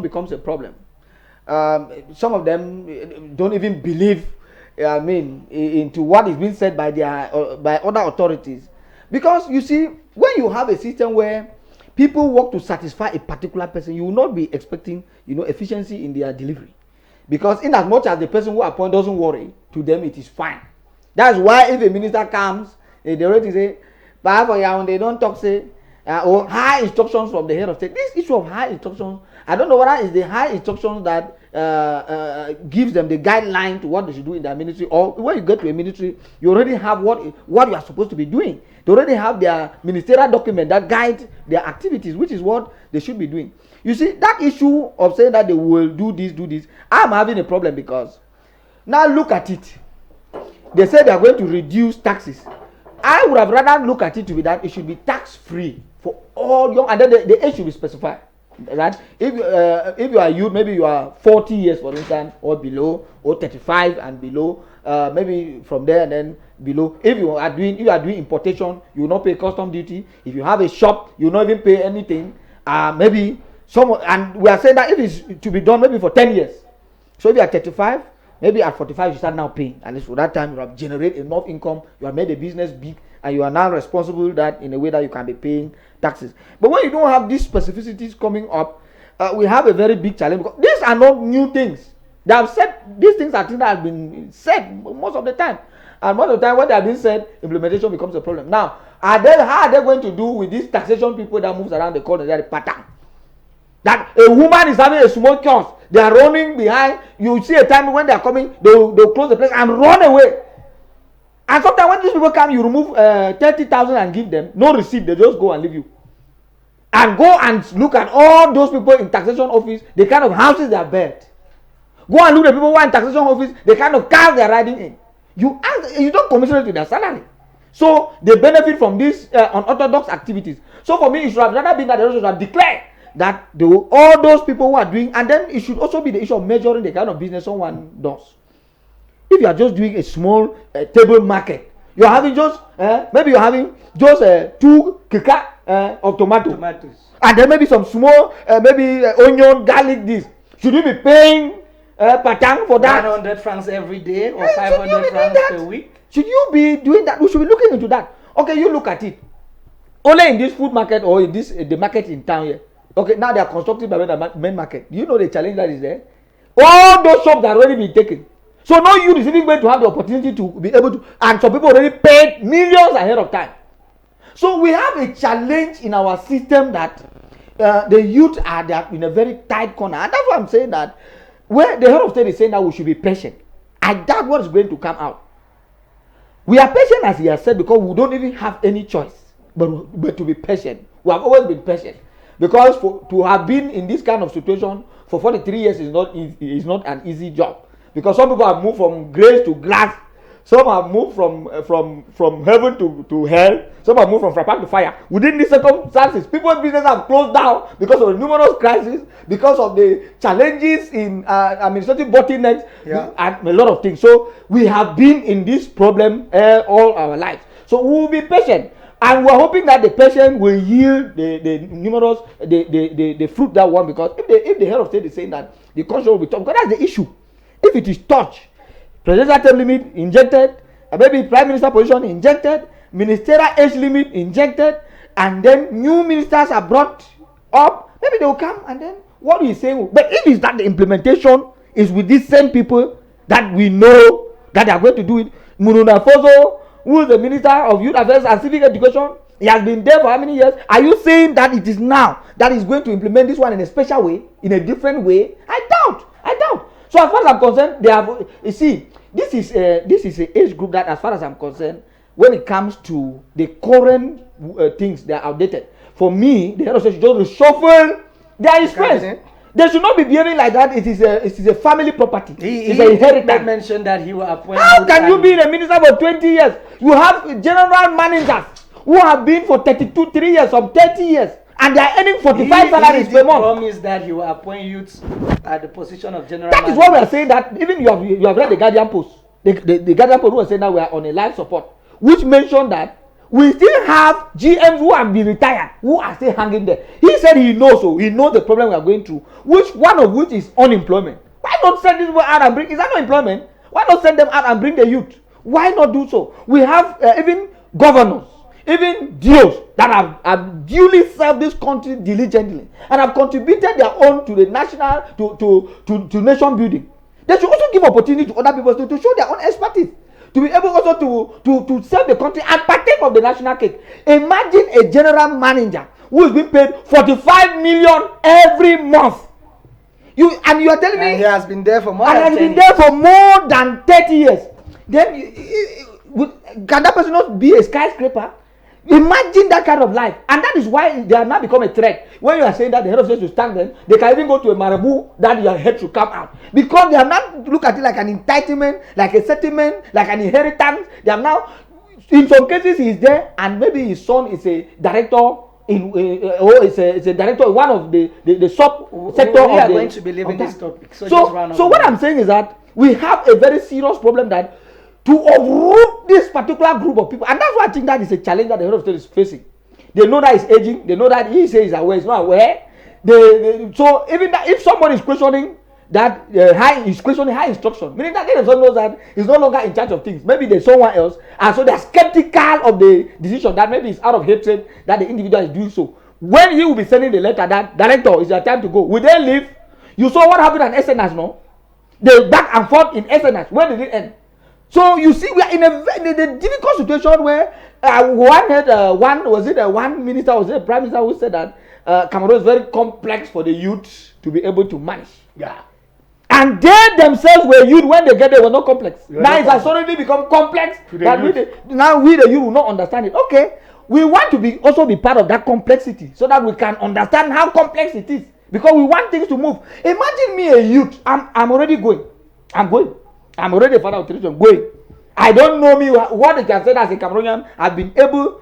becomes a problem. Some of them don't even believe, into what is being said by by other authorities, because you see, when you have a system where people work to satisfy a particular person, you will not be expecting, efficiency in their delivery, because in as much as the person who appoint doesn't worry, to them it is fine. That's why if a minister comes, they already say, but they don't talk, say, or high instructions from the head of state. This issue of high instructions, I don't know whether it's the high instructions that gives them the guideline to what they should do in their ministry, or when you get to a ministry, you already have what you are supposed to be doing. They already have their ministerial document that guides their activities, which is what they should be doing. You see, that issue of saying that they will do this, I'm having a problem, because now look at it. They say they are going to reduce taxes. I would have rather look at it to be that it should be tax free for all young, and then the age should be specified. Right? If you are youth, maybe you are 40 years, for instance, or below, or 35 and below, maybe from there and then below. If you are doing importation, you will not pay custom duty. If you have a shop, you will not even pay anything. Maybe and we are saying that if it's to be done maybe for 10 years. So if you are 35, maybe at 45 you start now paying. At least for that time you have generated enough income, you have made the business big, and you are now responsible that in a way that you can be paying taxes. But when you don't have these specificities coming up, we have a very big challenge, because these are not new things. They have said these things are things that have been said most of the time, and most of the time when they have been said, implementation becomes a problem. Now, how are they going to do with these taxation people that moves around the corner? That pattern that a woman is having a small kiosk, they are running behind. You see a time when they are coming, they'll close the place and run away. And sometimes when these people come, you remove 30,000 and give them no receipt. They just go and leave you. And go and look at all those people in taxation office, the kind of houses they have built. Go and look at the people who are in taxation office, the kind of cars they are riding in. You don't commiserate with their salary. So they benefit from these unorthodox activities. So for me, it should have rather been that they should have declared that all those people who are doing, and then it should also be the issue of measuring the kind of business someone does. If you are just doing a small table market, you are having just maybe you are having just 2 kika of tomatoes, and then maybe some small maybe onion, garlic. This should you be paying patang for that? 100 francs every day or 500 francs per week? Should you be doing that? We should be looking into that. Okay, you look at it. Only in this food market or in this the market in town here. Okay, now they are constructing by the main market. Do you know the challenge that is there? All those shops are already been taken. So now you is even going to have the opportunity to be able to, and some people already paid millions ahead of time. So we have a challenge in our system that the youth are in a very tight corner. And that's why I'm saying that where the head of state is saying that we should be patient. I doubt what is going to come out. We are patient, as he has said, because we don't even have any choice but to be patient. We have always been patient. Because to have been in this kind of situation for 43 years is not an easy job. Because some people have moved from grace to glass. Some have moved from heaven to hell. Some have moved from frappe to fire. Within these circumstances, people's business have closed down because of the numerous crises, because of the challenges in administrative bottlenecks, and a lot of things. So we have been in this problem all our lives. So we will be patient. And we're hoping that the patient will yield the numerous the fruit that one, because if the head of state is saying that the country will be tough, because that's the issue. If it is touched, presidential term limit injected, maybe prime minister position injected, ministerial age limit injected, and then new ministers are brought up, maybe they will come and then what we say. But if it's that the implementation is with these same people that we know that they are going to do it, Muruna Fozo, who is the Minister of Youth Affairs and Civic Education, he has been there for how many years? Are you saying that it is now that he's going to implement this one in a special way, in a different way? I doubt. So as far as I'm concerned, they have. You see, this is an age group that, as far as I'm concerned, when it comes to the current things, they are outdated. For me, the head of state should just reshuffle their expense. They should not be behaving like that. It is a family property. It's an inheritance. He mentioned that he will appoint. How can you be a minister for 20 years? You have general managers who have been for 3 years, some 30 years, and they are earning 45 salaries per month. He promised that he will appoint youths at the position of general manager. That is what we are saying, that even you have read the Guardian Post. The Guardian Post was saying that we are on a life support, which mentioned that we still have GMs who have been retired, who are still hanging there. He said he knows, so he knows the problem we are going through, one of which is unemployment. Why not send these people out and bring? Is that not employment? Why not send them out and bring the youth? Why not do so? We have even governors, even DOs that have duly served this country diligently and have contributed their own to the national to nation building. They should also give opportunity to other people to show their own expertise, to be able also to serve the country and partake of the national cake. Imagine a general manager who is being paid 45 million every month. You are telling me he has been there for more than 30 years. Then can that person not be a skyscraper? Imagine that kind of life. And that is why they have now become a threat. When you are saying that the head of state should stand them, they can even go to a marabout that your head should come out. Because they have not looked at it like an entitlement, like a settlement, like an inheritance. They have now, in some cases, he is there, and maybe his son is a director or is a director in one of the sub sector. We are going to be leaving this topic. So what I'm saying is that we have a very serious problem that to uproot this particular group of people, and that's why I think that is a challenge that the head of state is facing. They know that he's aging. They know that he says he's aware. He's not aware. So even that, if somebody is questioning that he's questioning high instruction, meaning that the person knows that he's no longer in charge of things. Maybe there's someone else, and so they're skeptical of the decision that maybe it's out of hatred that the individual is doing so. When he will be sending the letter that director, it's your time to go, will they leave? You saw what happened at SNS, no? They back and forth in SNS. When did it end? So you see, we are in a difficult situation where one minister, was it a prime minister who said that Cameroon is very complex for the youth to be able to manage. Yeah. And they themselves were youth when they get there were not complex. Now it has suddenly become complex that we the youth will not understand it. Okay, we want to also be part of that complexity so that we can understand how complex it is, because we want things to move. Imagine me a youth. I'm already going. I'm already a father of 3 children going. I don't know me what I can say as a Cameroonian. I've been able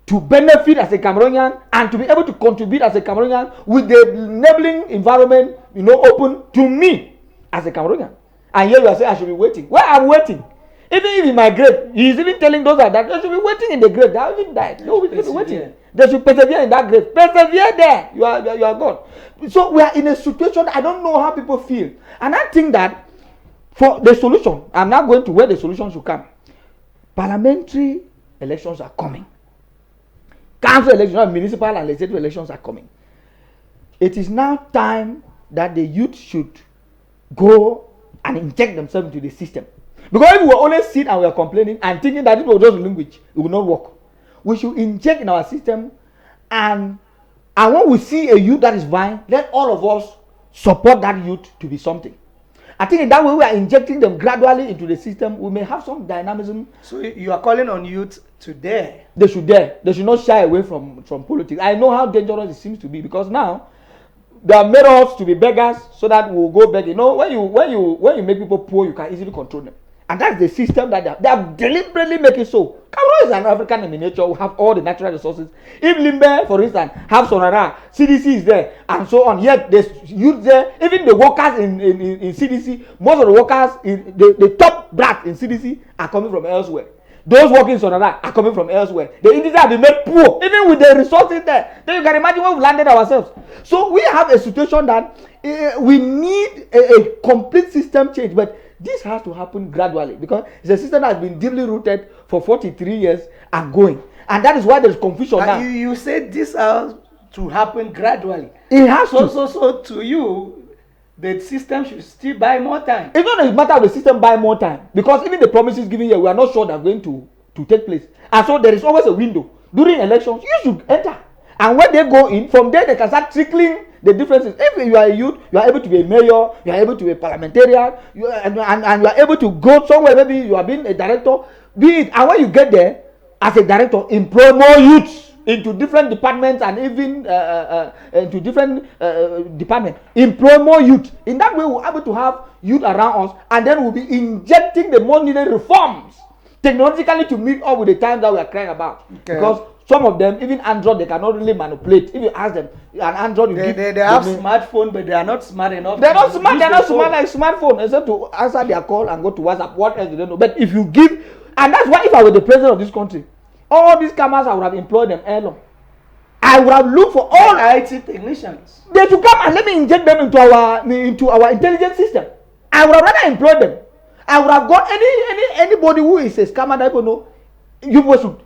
to benefit as a Cameroonian and to be able to contribute as a Cameroonian with the enabling environment, open to me as a Cameroonian. And here you are saying I should be waiting. Well, I'm waiting. Even if in my grave, he's even telling those that they should be waiting in the grave. They haven't even died. No, we should be waiting. They should persevere in that grave. Persevere there. You are God. So we are in a situation that I don't know how people feel. And I think that for the solution, I'm now going to where the solution should come. Parliamentary elections are coming. Council elections, municipal and legislative elections are coming. It is now time that the youth should go and inject themselves into the system. Because if we will only sit and we are complaining and thinking that it will just language, it will not work. We should inject in our system, and when we see a youth that is vying, let all of us support that youth to be something. I think in that way we are injecting them gradually into the system. We may have some dynamism. So you are calling on youth to dare. They should dare. They should not shy away from politics. I know how dangerous it seems to be, because now they have made us to be beggars so that we'll go beg. When you make people poor, you can easily control them. And that's the system that they have deliberately make it so. Cameroon is an African in miniature. We have all the natural resources. If Limbe, for instance, have Sonara, CDC is there, and so on. Yet there's youth there. Even the workers in CDC, most of the workers in the top brass in CDC are coming from elsewhere. Those working in Sonara are coming from elsewhere. The individuals have been made poor, even with the resources there. Then you can imagine where we've landed ourselves. So we have a situation that we need a complete system change, but this has to happen gradually, because it's a system that has been deeply rooted for 43 years and going. And that is why there's confusion now. You said this has to happen gradually. It has to. So to you, the system should still buy more time. It's not a matter of the system buy more time, because even the promises given here, we are not sure they're going to take place. And so there is always a window. During elections, you should enter. And when they go in, from there they can start trickling the differences. If you are a youth, you are able to be a mayor, you are able to be a parliamentarian, and you are able to go somewhere, maybe you are being a director, be it. And when you get there, as a director, employ more youths into different departments and even into different departments. Employ more youth. In that way, we're able to have youth around us, and then we'll be injecting the more needed reforms technologically to meet up with the times that we are crying about. Okay. Because some of them, even Android, they cannot really manipulate. If you ask them, an Android, they have smartphone, but they are not smart enough. They're not smart. They're not smart like smartphone, except to answer their call and go to WhatsApp. What else do they know? But if you give, and that's why if I were the president of this country, all these scammers, I would have employed them early. I would have looked for all IT technicians. They to come and let me inject them into our intelligence system. I would have rather employed them. I would have got anybody who is a scammer that people know. You should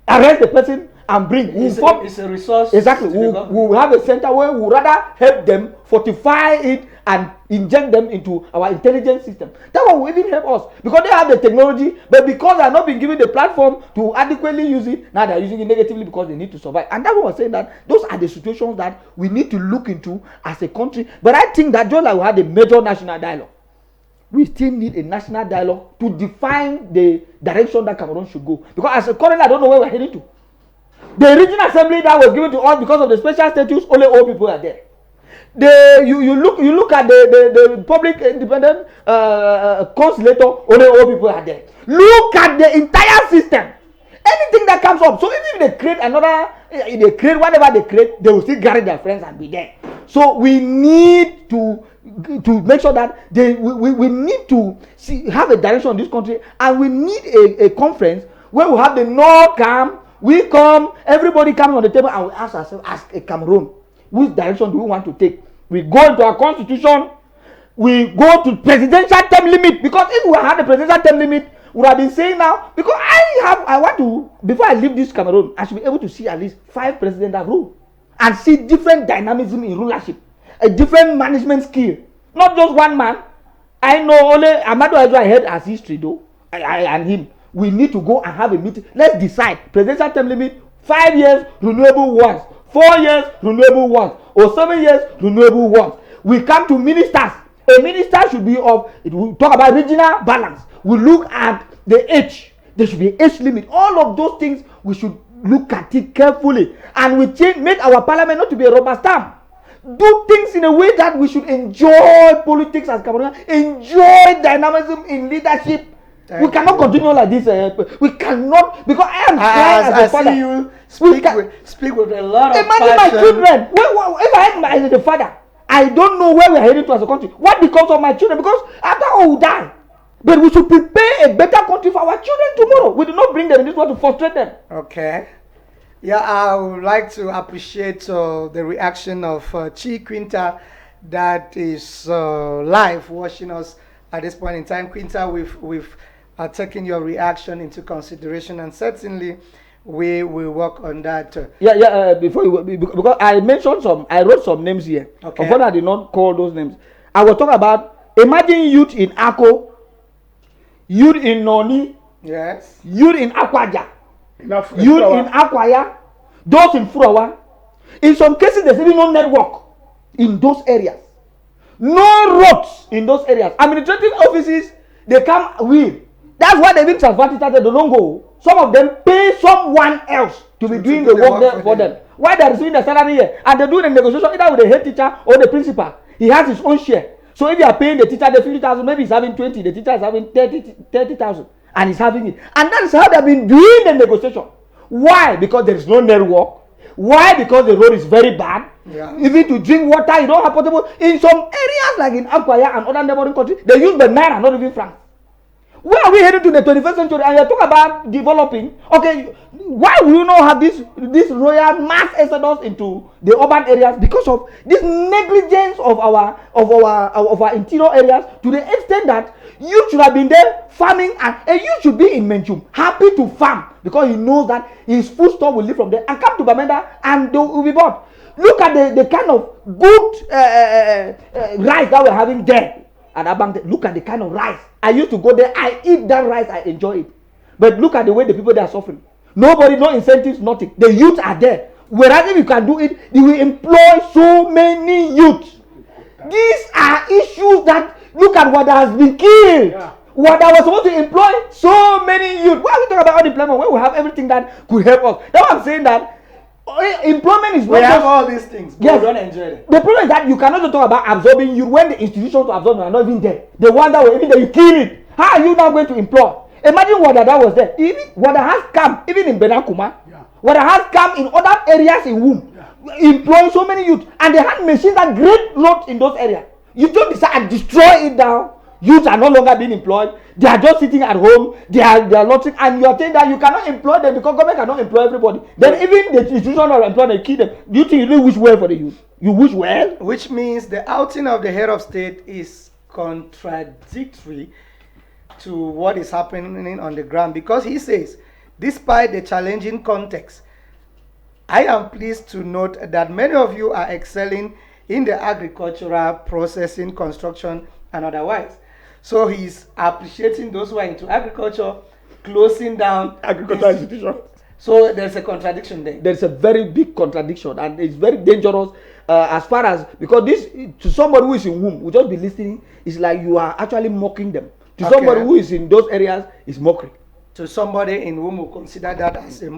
arrest the person and bring. It's a resource. Exactly. We'll have a center where we'll rather help them fortify it and inject them into our intelligence system. That one will even help us because they have the technology, but because they are not being given the platform to adequately use it, now they are using it negatively because they need to survive. And that one was saying that those are the situations that we need to look into as a country. But I think that just like we had a major national dialogue, we still need a national dialogue to define the direction that Cameroon should go. Because as a currently, I don't know where we're heading to. The regional assembly that was given to us because of the special status, only old people are there. You look at the public independent consulate, only old people are there. Look at the entire system. Anything that comes up, so even if they create another, they create whatever they create, they will still gather their friends and be there. So we need to make sure that we need to have a direction in this country, and we need a conference where we have the North come, we come, everybody comes on the table and we ask ourselves, as a Cameroon, which direction do we want to take? We go into our constitution, we go to presidential term limit, because if we had a presidential term limit, we would have been saying now, because I want to, before I leave this Cameroon, I should be able to see at least 5 presidents that rule and see different dynamism in rulership, a different management skill, not just one man. I know only Amado Ajo I heard as history though, I and him. We need to go and have a meeting. Let's decide presidential term limit, 5 years renewable once, 4 years renewable once, or 7 years renewable once. We come to ministers. A minister should be of, it will talk about regional balance. We look at the age. There should be an age limit. All of those things we should look at it carefully, and we make our parliament not to be a rubber stamp. Do things in a way that we should enjoy politics as Cameroonians, enjoy dynamism in leadership. We cannot continue like this. We cannot, because I am trying as a father. I see you speak with a lot of imagine passion. My children. If I am the father, I don't know where we are heading to as a country. What becomes of my children? Because after all, we die. But we should prepare a better country for our children tomorrow. We do not bring them in this world to frustrate them. Okay. Yeah, I would like to appreciate the reaction of Chi Quinta that is live watching us at this point in time. Quinta, we've taken your reaction into consideration, and certainly we will work on that. Before you, because I wrote some names here. Okay. Of I did not call those names. I was talking about, imagine youth in Ako, youth in Noni, yes, youth in Akwaja, youth in Akwaya, those in Furawa. In some cases, there's even no network in those areas, no roads in those areas. Administrative offices, they come with. That's why they even transfer teachers. They don't go. Some of them pay someone else to be doing the work there for them. Why they are receiving the salary here, and they do the negotiation either with the head teacher or the principal. He has his own share. So if you are paying the teacher the 50,000, maybe he's having 20, the teacher is having 30,000, and he's having it. And that's how they've been doing the negotiation. Why? Because there is no network. Why? Because the road is very bad. Yeah. Even to drink water, you don't have potable. In some areas like in Akwaya and other neighboring countries, they use the naira, not even francs. Where are we heading to the 21st century? And you're talking about developing. Okay, why will you not have this royal mass exodus into the urban areas? Because of this negligence of our interior areas, to the extent that you should have been there farming, and you should be in Menchum, happy to farm, because he knows that his food store will live from there and come to Bamenda and they will be bought. Look at the kind of good rice that we're having there. And look at the kind of rice. I used to go there, I eat that rice, I enjoy it. But look at the way the people there are suffering. Nobody, no incentives, nothing. The youth are there. Whereas if you can do it, you will employ so many youth. These are issues that, look at what has been killed. Yeah. What I was supposed to employ so many youth. Why are we talking about unemployment when we have everything that could help us? That's why I'm saying that employment is not just, have all these things, but yes, we don't enjoy them. The problem is that you cannot just talk about absorbing you when the institutions to absorb are not even there. The one that were even there, you kill it. How are you now going to employ? Imagine what that was there. Even what has come, even in Benakuma, what has come in other areas in Womb, employing so many youth, and they had machines that great lot in those areas. You don't decide and destroy it down. Youths are no longer being employed. They are just sitting at home. They are loitering, and you are saying that you cannot employ them because government cannot employ everybody. Then even the institution of employment kill them. Do you think you really wish well for the youth? You wish well? Which means the outing of the head of state is contradictory to what is happening on the ground, because he says, despite the challenging context, I am pleased to note that many of you are excelling in the agricultural, processing, construction, and otherwise. So he's appreciating those who are into agriculture, closing down Agricultural institutions. So there's a contradiction there. There's a very big contradiction, and it's very dangerous as far as, because this, to somebody who is in womb, will just be listening, it's like you are actually mocking them. To somebody who is in those areas, is mockery. To somebody in whom will consider that as a